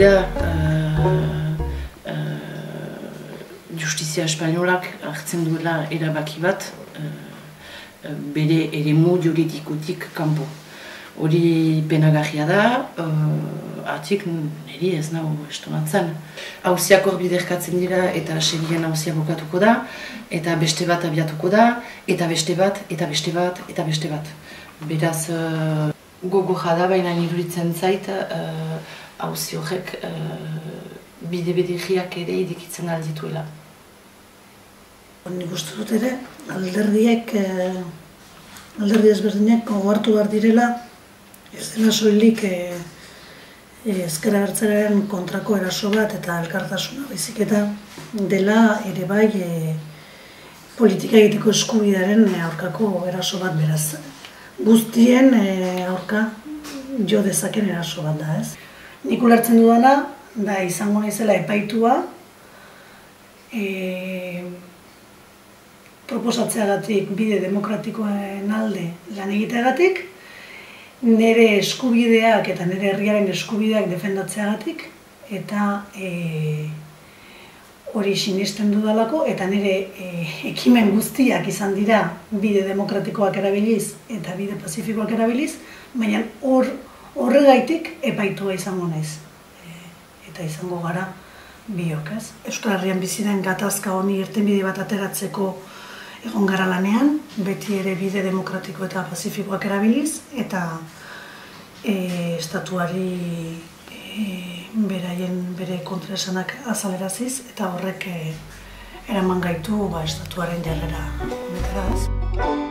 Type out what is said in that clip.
da justizia espainolak hartzen duela erabaki bat bere eremu juridikotik kanpo. Hori penagarria da, atik niri ez nahu estonatzen. Auziak hor biderkatzen dira eta segien auzia bukatuko da, eta beste bat abiatuko da, eta beste bat, eta beste bat, eta beste bat. Beraz, gogo jada baina niruritzen zait, auzi horrek bide-bediriak ere idikitzen aldituela. Nik uste dut ere, alderdi ezberdinak gogoartu behar direla, ez dela soilik ezker abertzalearen kontrako eraso bat eta elkartasuna baizik eta dela ere bai politika egiteko eskubidearen aurkako eraso bat beraz. Guztien aurka jo dezaken eraso bat da, ez? Nik ulertzen dudana, da izango naizela epaitua, proposatzeagatik bide demokratikoen alde lan egiteagatik, nire eskubideak eta nire herriaren eskubideak defendatzeagatik, eta hori sinesten dudalako, eta nire ekimen guztiak izan dira bide demokratikoak erabiliz eta bide pazifikoak erabiliz, baina horregaitik epaitua izango naiz. Eta izango gara biok, ez? Euskal Herrian bizi den gatazka honi irtenbide bat ateratzeko egon gara lanean, beti ere bide demokratiko eta pazifikoak erabiliz, eta estatuari bere kontraesanak azaleraziz, eta horrek eraman gaitu estatuaren jarrera honetara.